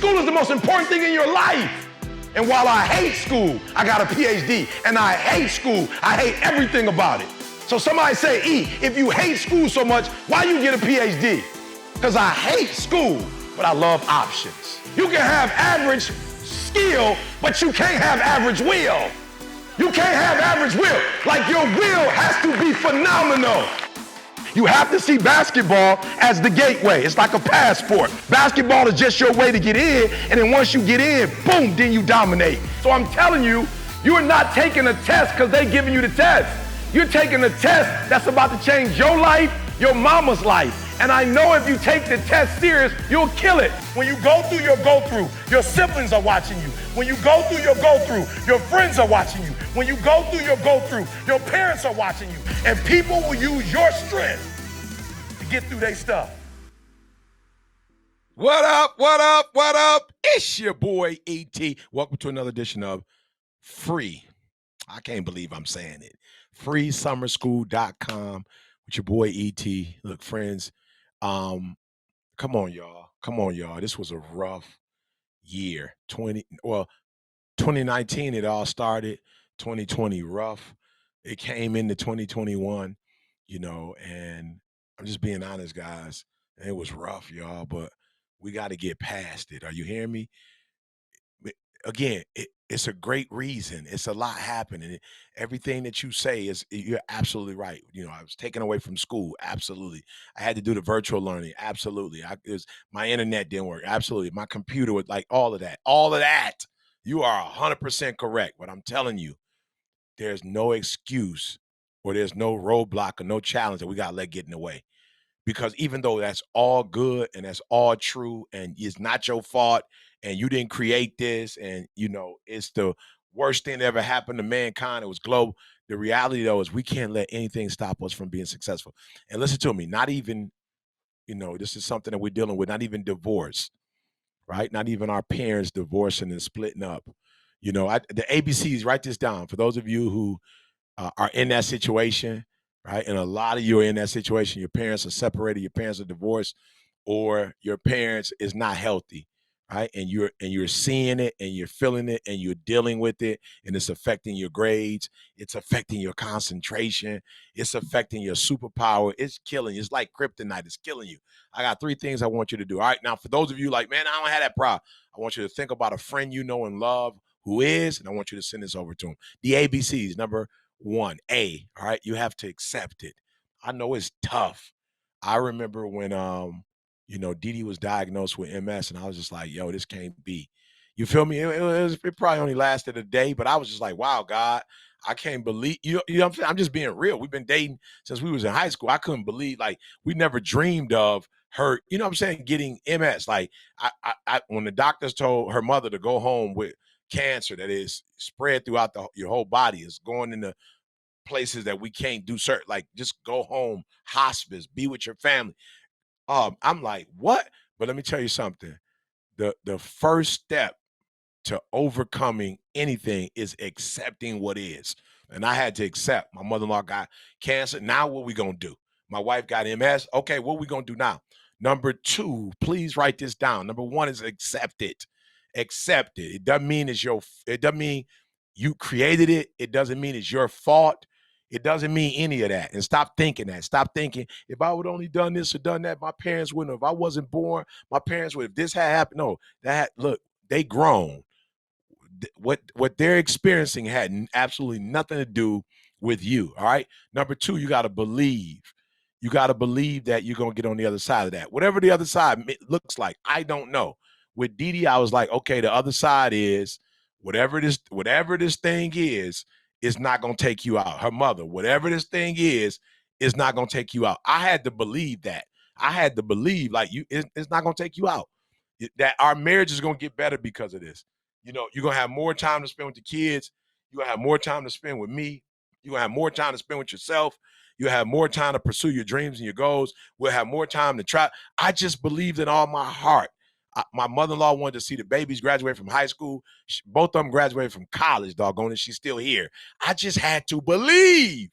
School is the most important thing in your life. And while I hate school, I got a PhD. And I hate school. I hate everything about it. So somebody say, E, if you hate school so much, why you get a PhD? Because I hate school, but I love options. You can have average skill, but you can't have average will. You can't have average will. Like your will has to be phenomenal. You have to see basketball as the gateway. It's like a passport. Basketball is just your way to get in, and then once you get in, boom, then you dominate. So I'm telling you, you're not taking a test because they're giving you the test. You're taking a test that's about to change your life, your mama's life. And I know if you take the test serious, you'll kill it. When you go through your go-through, your siblings are watching you. When you go through your go-through, your friends are watching you. When you go through your go-through, your parents are watching you. And people will use your strength to get through their stuff. What up, what up, what up? It's your boy, E.T. Welcome to another edition of Free. I can't believe I'm saying it. FreeSummerSchool.com with your boy, E.T. Look, friends, come on, y'all. Come on, y'all. This was a rough year. 2019, it all started. 2020, rough. It came into 2021, and I'm just being honest, guys. It was rough, y'all, but we got to get past it. Are you hearing me? Again, it's a great reason. It's a lot happening. Everything that you say you're absolutely right. I was taken away from school. Absolutely. I had to do the virtual learning. Absolutely. My internet didn't work. Absolutely. My computer was like all of that. All of that. You are 100% correct. But I'm telling you, there's no excuse or there's no roadblock or no challenge that we got to let get in the way. Because even though that's all good and that's all true and it's not your fault and you didn't create this and, it's the worst thing that ever happened to mankind, it was global. The reality, though, is we can't let anything stop us from being successful. And listen to me, not even, this is something that we're dealing with, not even divorce, right? Not even our parents divorcing and splitting up. The ABCs, write this down. For those of you who are in that situation, right? And a lot of you are in that situation. Your parents are separated, your parents are divorced, or your parents is not healthy, right? And you're seeing it and you're feeling it and you're dealing with it, and it's affecting your grades, it's affecting your concentration, it's affecting your superpower, it's killing you. It's like kryptonite, it's killing you. I got 3 things I want you to do. All right. Now, for those of you like, man, I don't have that problem. I want you to think about a friend you know and love who is, and I want you to send this over to them. The ABCs, number 1, A, all right, you have to accept it. I know it's tough. I remember when Didi was diagnosed with MS, and I was just like, yo, this can't be. You feel me? It probably only lasted a day, but I was just like, wow, God, I can't believe you know what I'm saying? I'm just being real. We've been dating since we was in high school. I couldn't believe, like, we never dreamed of her, you know what I'm saying, getting MS. Like, I when the doctors told her mother to go home with cancer that is spread throughout your whole body, is going into places that we can't do certain, like just go home, hospice, be with your family. I'm like, what? But let me tell you something. The first step to overcoming anything is accepting what is. And I had to accept my mother-in-law got cancer. Now what we gonna do? My wife got MS. Okay, what we gonna do now? Number 2, please write this down. Number 1 is accept it. Accept it. It doesn't mean it doesn't mean you created it. It doesn't mean it's your fault. It doesn't mean any of that. And stop thinking that. Stop thinking, if I would only done this or done that, my parents wouldn't have. If I wasn't born, my parents would. If this had happened, no, look, they grown. What they're experiencing had absolutely nothing to do with you. All right. Number 2, you got to believe. You got to believe that you're going to get on the other side of that. Whatever the other side looks like, I don't know. With Didi, I was like, okay, the other side is whatever this thing is not going to take you out. Her mother, whatever this thing is not going to take you out. I had to believe that. I had to believe, like, it's not going to take you out. That our marriage is going to get better because of this. You're going to have more time to spend with the kids. You're going to have more time to spend with me. You're going to have more time to spend with yourself. You'll have more time to pursue your dreams and your goals. We'll have more time to try. I just believed in all my heart. My mother-in-law wanted to see the babies graduate from high school. Both of them graduated from college, doggone it. She's still here. I just had to believe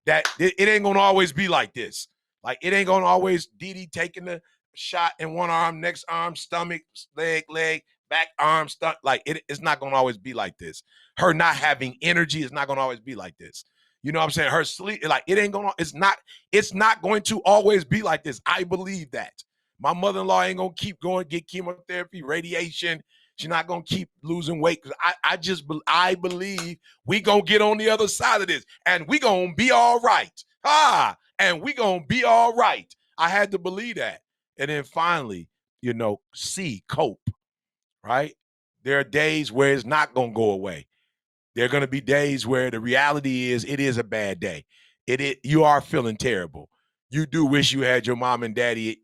that it ain't going to always be like this. Like, it ain't going to always Didi taking the shot in one arm, next arm, stomach, leg, back, arm, stomach. Like it's not gonna always be like this. Her not having energy is not gonna always be like this. You know what I'm saying? Her sleep, like it ain't gonna, it's not going to always be like this. I believe that. My mother-in-law ain't gonna keep going, get chemotherapy, radiation. She's not gonna keep losing weight because I believe we gonna get on the other side of this and we gonna be all right. And we gonna be all right. I had to believe that. And then finally, cope, right? There are days where it's not gonna go away. There are gonna be days where the reality is it is a bad day. You are feeling terrible. You do wish you had your mom and daddy,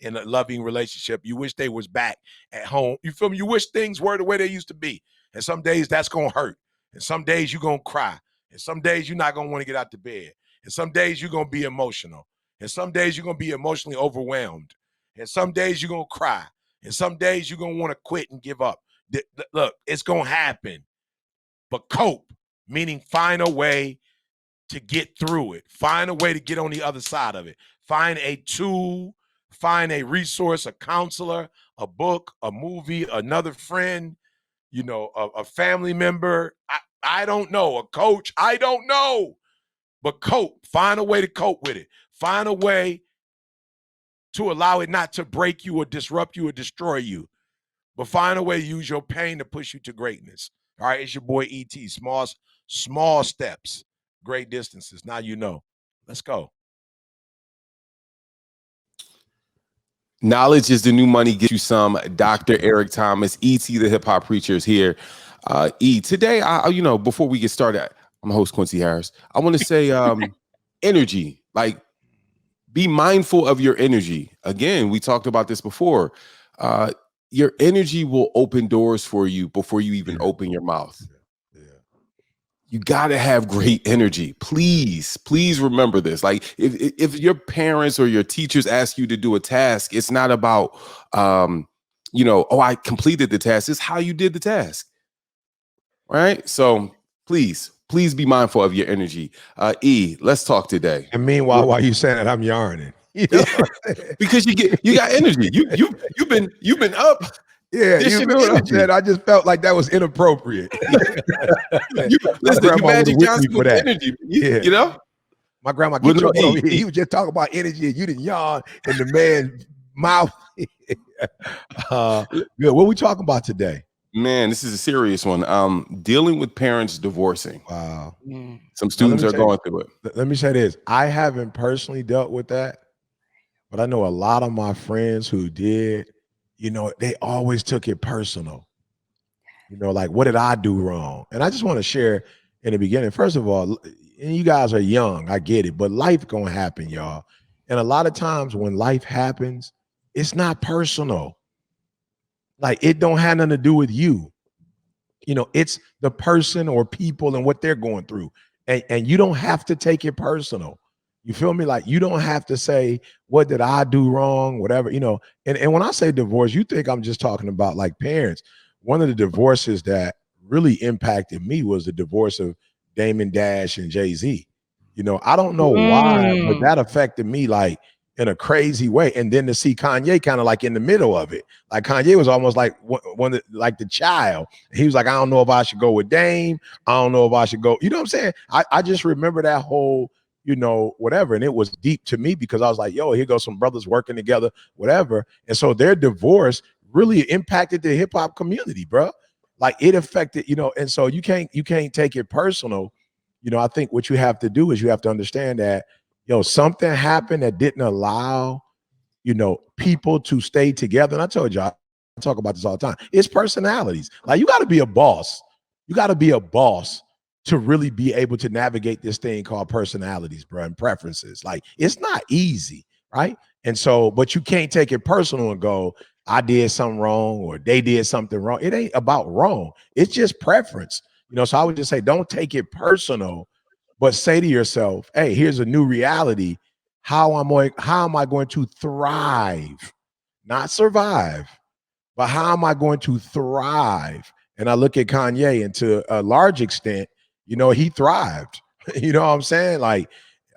in a loving relationship. You wish they was back at home. You feel me? You wish things were the way they used to be. And some days that's gonna hurt. And some days you're gonna cry. And some days you're not gonna want to get out the bed. And some days you're gonna be emotional. And some days you're gonna be emotionally overwhelmed. And some days you're gonna cry. And some days you're gonna want to quit and give up. Look, it's gonna happen. But cope, meaning find a way to get through it. Find a way to get on the other side of it. Find a tool, find a resource, a counselor, a book, a movie, another friend, a family member. I don't know, a coach. I don't know. But cope. Find a way to cope with it. Find a way to allow it not to break you or disrupt you or destroy you. But find a way to use your pain to push you to greatness. All right, it's your boy E.T. Small steps, great distances. Now you know. Let's go. Knowledge is the new money. Get you some. Dr. Eric Thomas, E.T. the hip hop preacher is here. Today, before we get started, I'm host Quincy Harris. I want to say energy. Like, be mindful of your energy. Again, we talked about this before. Your energy will open doors for you before you even open your mouth. You got to have great energy. Please remember this. Like if your parents or your teachers ask you to do a task, it's not about, I completed the task. It's how you did the task. Right. So please be mindful of your energy. Let's talk today. And meanwhile, while you saying that, I'm yarning. Because you got energy. You've been up. Yeah, you know what I'm saying? I just felt like that was inappropriate. Listen, Magic Johnson with energy. My grandma kept over here. He was just talking about energy, and you didn't yawn in the man's mouth. Good. What are we talking about today? Man, this is a serious one. Dealing with parents divorcing. Wow. Some students are going through it. Let me say this. I haven't personally dealt with that, but I know a lot of my friends who did. They always took it personal. Like, what did I do wrong? And I just want to share in the beginning, first of all, and you guys are young, I get it, but life gonna happen, y'all. And a lot of times when life happens, it's not personal. Like, it don't have nothing to do with you. It's the person or people and what they're going through. And you don't have to take it personal. You feel me? Like, you don't have to say, what did I do wrong? Whatever, and when I say divorce, you think I'm just talking about like parents. One of the divorces that really impacted me was the divorce of Damon Dash and Jay-Z. I don't know why, but that affected me like in a crazy way. And then to see Kanye kind of like in the middle of it, like Kanye was almost like like the child. He was like, I don't know if I should go with Dame. I don't know if I should go. You know what I'm saying? I just remember that whole whatever. And it was deep to me because I was like, yo, here goes some brothers working together, whatever. And so their divorce really impacted the hip hop community, bro. Like, it affected, and so you can't take it personal. I think what you have to do is you have to understand that, something happened that didn't allow, people to stay together. And I told you, I talk about this all the time. It's personalities. Like, you got to be a boss. You got to be a boss to really be able to navigate this thing called personalities, bro, and preferences. Like, it's not easy, right? And so, but you can't take it personal and go, I did something wrong or they did something wrong. It ain't about wrong. It's just preference. So I would just say, don't take it personal, but say to yourself, hey, here's a new reality. How am I going to thrive? Not survive, but how am I going to thrive? And I look at Kanye, and to a large extent, he thrived. You know what I'm saying? Like,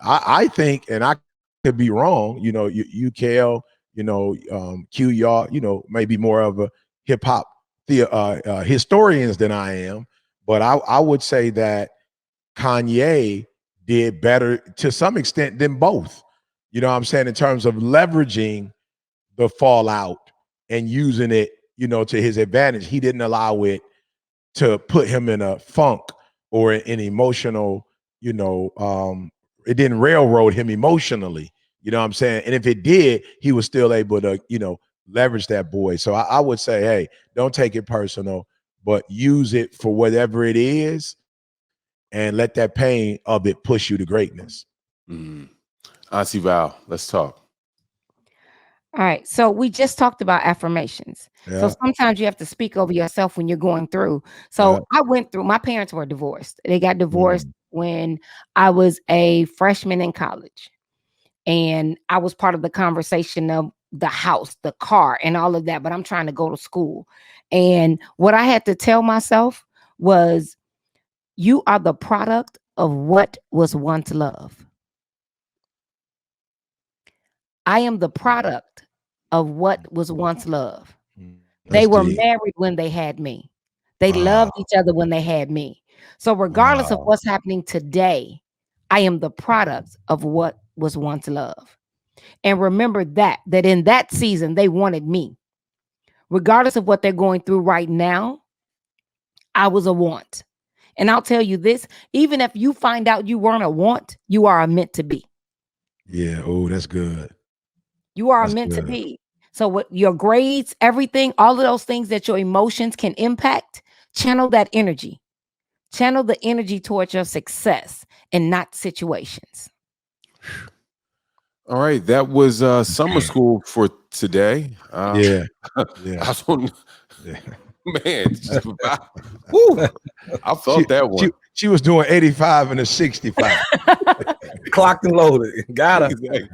I think, and I could be wrong, you Kale, Q, y'all, maybe more of a hip hop historians than I am, but I would say that Kanye did better to some extent than both. You know what I'm saying? In terms of leveraging the fallout and using it, to his advantage. He didn't allow it to put him in a funk or an emotional, it didn't railroad him emotionally. You know what I'm saying? And if it did, he was still able to, leverage that boy. So I would say, hey, don't take it personal, but use it for whatever it is and let that pain of it push you to greatness. Auntie Val, let's talk. All right. So we just talked about affirmations. Yeah. So sometimes you have to speak over yourself when you're going through. So I went through, my parents were divorced. They got divorced when I was a freshman in college. And I was part of the conversation of the house, the car, and all of that. But I'm trying to go to school. And what I had to tell myself was, you are the product of what was once love. I am the product of what was once love. They were married when they had me. They loved each other when they had me. So regardless of what's happening today, I am the product of what was once love. And remember that in that season, they wanted me. Regardless of what they're going through right now, I was a want. And I'll tell you this, even if you find out you weren't a want, you are a meant to be. Yeah. Oh, that's good. You are meant to be. So what your grades, everything, all of those things that your emotions can impact, channel that energy. Channel the energy towards your success and not situations. All right. That was summer school for today. Yeah. Man, I felt that one. She was doing 85 and a 65. Clocked and loaded. Got her. Exactly.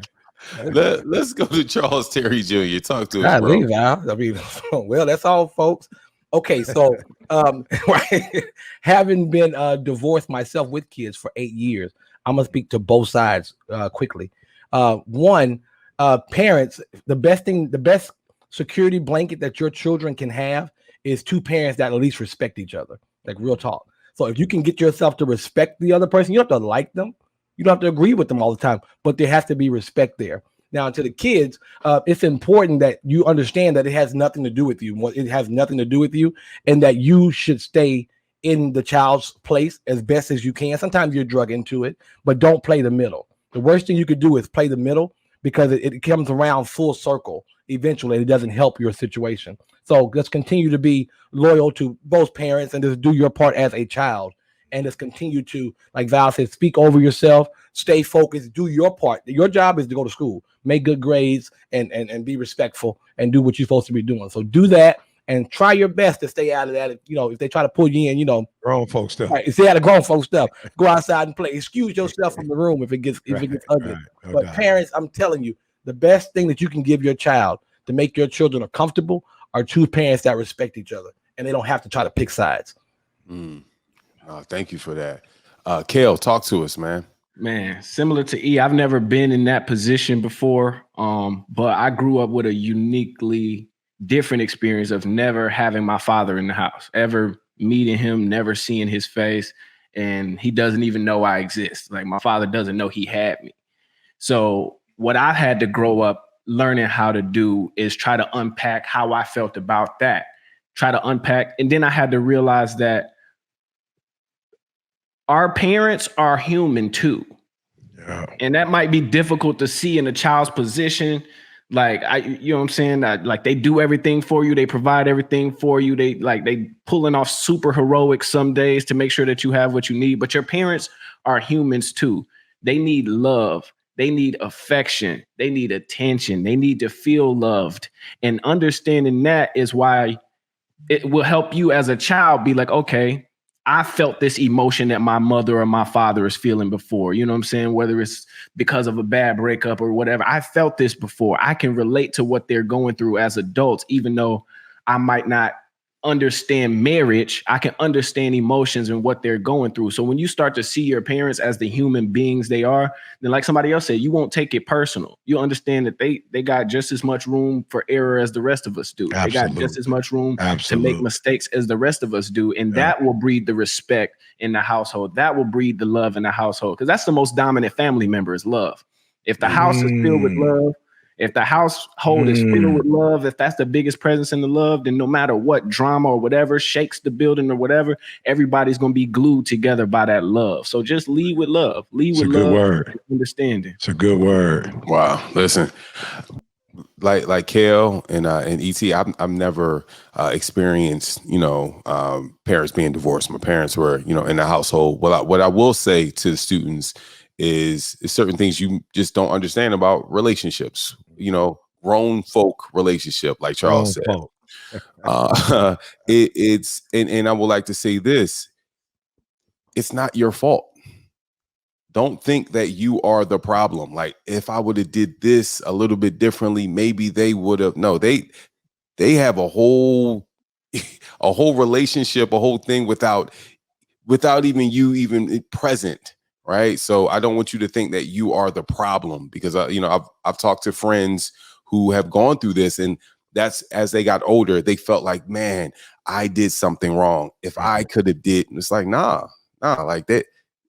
Let's go to Charles Terry Jr. Talk to us, bro. I mean, well, that's all, folks. Okay, so having been divorced myself with kids for 8 years, I'm gonna speak to both sides quickly. One, parents, the best security blanket that your children can have is two parents that at least respect each other, like real talk. So if you can get yourself to respect the other person, you don't have to like them. You don't have to agree with them all the time, but there has to be respect there. Now, to the kids, it's important that you understand that it has nothing to do with you. It has nothing to do with you, and that you should stay in the child's place as best as you can. Sometimes you're drug into it, but don't play the middle. The worst thing you could do is play the middle, because it comes around full circle eventually, and it doesn't help your situation. So let's continue to be loyal to both parents and just do your part as a child. And just continue to, like Val said, speak over yourself, stay focused, do your part. Your job is to go to school, make good grades, and be respectful and do what you're supposed to be doing. So do that and try your best to stay out of that. If they try to pull you in, grown folk stuff. Right, stay out of grown folk stuff. Go outside and play. Excuse yourself from the room if it gets ugly. Right. But parents, I'm telling you, the best thing that you can give your child to make your children comfortable are two parents that respect each other, and they don't have to try to pick sides. Thank you for that. Kale, talk to us, man. Man, similar to E, I've never been in that position before, but I grew up with a uniquely different experience of never having my father in the house, ever meeting him, never seeing his face, and he doesn't even know I exist. Like, my father doesn't know he had me. So what I had to grow up learning how to do is try to unpack how I felt about that, and then I had to realize that our parents are human too. Yeah. And that might be difficult to see in a child's position. Like, you know what I'm saying? Like, they do everything for you. They provide everything for you. They pulling off super heroic some days to make sure that you have what you need. But your parents are humans too. They need love. They need affection. They need attention. They need to feel loved. And understanding that is why it will help you as a child be like, okay, I felt this emotion that my mother or my father is feeling before, you know what I'm saying? Whether it's because of a bad breakup or whatever, I felt this before. I can relate to what they're going through as adults, even though I might not understand marriage, I can understand emotions and what they're going through. So when you start to see your parents as the human beings they are, then like somebody else said, you won't take it personal. You understand that they got just as much room for error as the rest of us do. Absolutely. They got just as much room Absolutely. to make mistakes as the rest of us do. And that will breed the respect in the household. That will breed the love in the household. Because that's the most dominant family member is love. If the house is filled with love, if the household is filled with love, if that's the biggest presence in the love, then no matter what drama or whatever shakes the building or whatever, everybody's going to be glued together by that love. So just lead with love. Lead with love. Word. And understanding. It's a good word. Wow. Listen, like Kale and ET, I've never experienced, parents being divorced. My parents were, in the household. What I will say to the students is certain things you just don't understand about relationships, grown folk relationship, like Charles said. It's I would like to say this: it's not your fault. Don't think that you are the problem. Like, if I would have did this a little bit differently, maybe they would have. No, they have a whole relationship, a whole thing without even you even present. Right. So I don't want you to think that you are the problem, because, I've talked to friends who have gone through this, and that's as they got older, they felt like, man, I did something wrong. If I could have did, and it's like, nah, like that.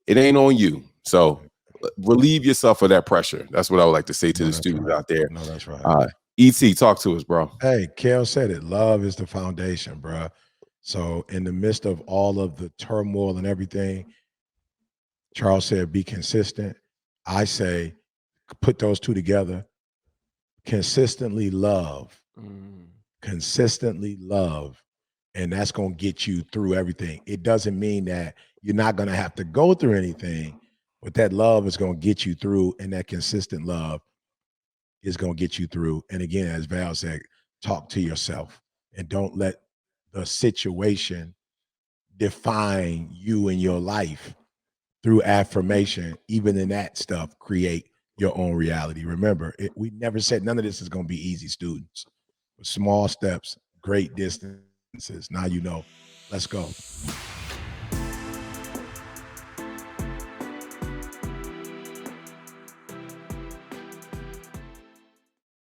It ain't on you. So relieve yourself of that pressure. That's what I would like to say to the students out there. No, that's right. ET, talk to us, bro. Hey, Kel said it. Love is the foundation, bro. So in the midst of all of the turmoil and everything, Charles said, be consistent. I say, put those two together. Consistently love. Consistently love. And that's going to get you through everything. It doesn't mean that you're not going to have to go through anything, but that love is going to get you through, and that consistent love is going to get you through. And again, as Val said, talk to yourself and don't let the situation define you in your life. Through affirmation, even in that stuff, create your own reality. Remember, we never said none of this is going to be easy, students. Small steps, great distances. Now you know. Let's go.